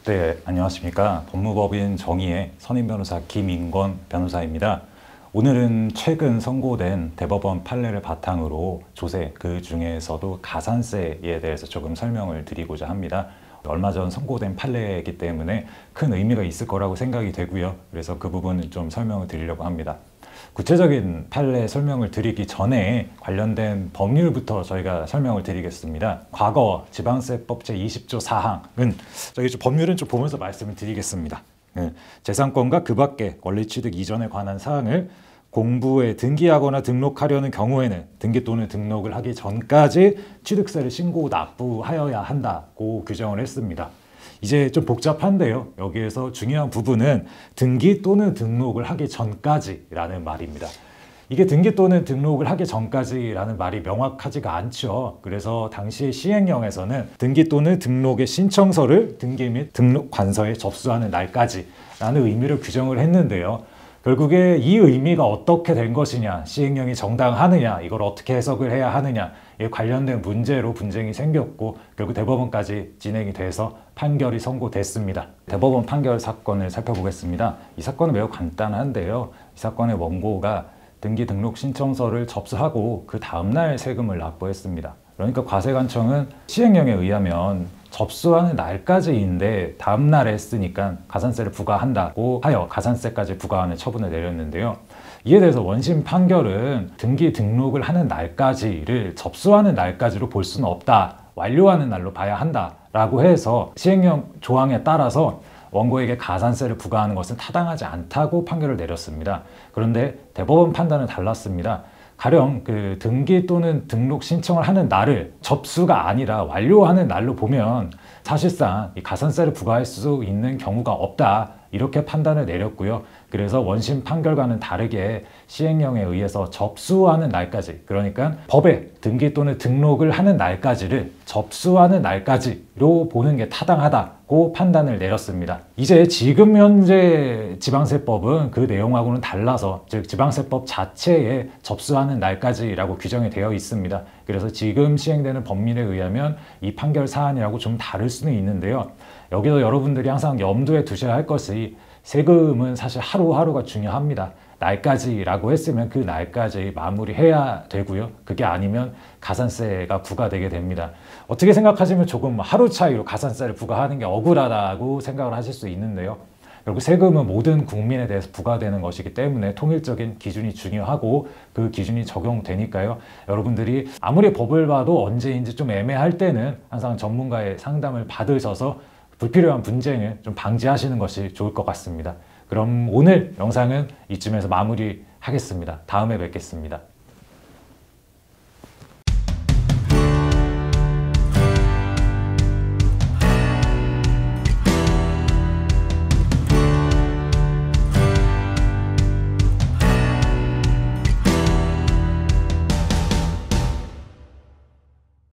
네, 안녕하십니까. 법무법인 정의의 선임 변호사 김인권 변호사입니다. 오늘은 최근 선고된 대법원 판례를 바탕으로 조세, 그 중에서도 가산세에 대해서 조금 설명을 드리고자 합니다. 얼마 전 선고된 판례이기 때문에 큰 의미가 있을 거라고 생각이 되고요. 그래서 그 부분을 좀 설명을 드리려고 합니다. 구체적인 판례 설명을 드리기 전에 관련된 법률부터 저희가 설명을 드리겠습니다. 과거 지방세법 제20조 4항은 저희 법률은 좀 보면서 말씀을 드리겠습니다. 재산권과 그 밖의 권리취득 이전에 관한 사항을 공부에 등기하거나 등록하려는 경우에는 등기 또는 등록을 하기 전까지 취득세를 신고 납부하여야 한다고 규정을 했습니다. 이제 좀 복잡한데요. 여기에서 중요한 부분은 등기 또는 등록을 하기 전까지라는 말입니다. 이게 등기 또는 등록을 하기 전까지라는 말이 명확하지가 않죠. 그래서 당시 시행령에서는 등기 또는 등록의 신청서를 등기 및 등록 관서에 접수하는 날까지라는 의미를 규정을 했는데요. 결국에 이 의미가 어떻게 된 것이냐, 시행령이 정당하느냐, 이걸 어떻게 해석을 해야 하느냐, 에 관련된 문제로 분쟁이 생겼고 결국 대법원까지 진행이 돼서 판결이 선고됐습니다. 대법원 판결 사건을 살펴보겠습니다. 이 사건은 매우 간단한데요. 이 사건의 원고가 등기 등록 신청서를 접수하고 그 다음날 세금을 납부했습니다. 그러니까 과세관청은 시행령에 의하면 접수하는 날까지인데 다음날에 했으니까 가산세를 부과한다고 하여 가산세까지 부과하는 처분을 내렸는데요. 이에 대해서 원심 판결은 등기 등록을 하는 날까지를 접수하는 날까지로 볼 수는 없다. 완료하는 날로 봐야 한다라고 해서 시행령 조항에 따라서 원고에게 가산세를 부과하는 것은 타당하지 않다고 판결을 내렸습니다. 그런데 대법원 판단은 달랐습니다. 가령 그 등기 또는 등록 신청을 하는 날을 접수가 아니라 완료하는 날로 보면 사실상 이 가산세를 부과할 수 있는 경우가 없다. 이렇게 판단을 내렸고요. 그래서 원심 판결과는 다르게 시행령에 의해서 접수하는 날까지, 그러니까 법에 등기 또는 등록을 하는 날까지를 접수하는 날까지로 보는 게 타당하다고 판단을 내렸습니다. 이제 지금 현재 지방세법은 그 내용하고는 달라서, 즉 지방세법 자체에 접수하는 날까지라고 규정이 되어 있습니다. 그래서 지금 시행되는 법률에 의하면 이 판결 사안이라고 좀 다를 수는 있는데요. 여기서 여러분들이 항상 염두에 두셔야 할 것이 세금은 사실 하루하루가 중요합니다. 날까지라고 했으면 그 날까지 마무리해야 되고요. 그게 아니면 가산세가 부과되게 됩니다. 어떻게 생각하시면 조금 하루 차이로 가산세를 부과하는 게 억울하다고 생각을 하실 수 있는데요. 결국 세금은 모든 국민에 대해서 부과되는 것이기 때문에 통일적인 기준이 중요하고 그 기준이 적용되니까요. 여러분들이 아무리 법을 봐도 언제인지 좀 애매할 때는 항상 전문가의 상담을 받으셔서 불필요한 분쟁을 좀 방지하시는 것이 좋을 것 같습니다. 그럼 오늘 영상은 이쯤에서 마무리하겠습니다. 다음에 뵙겠습니다.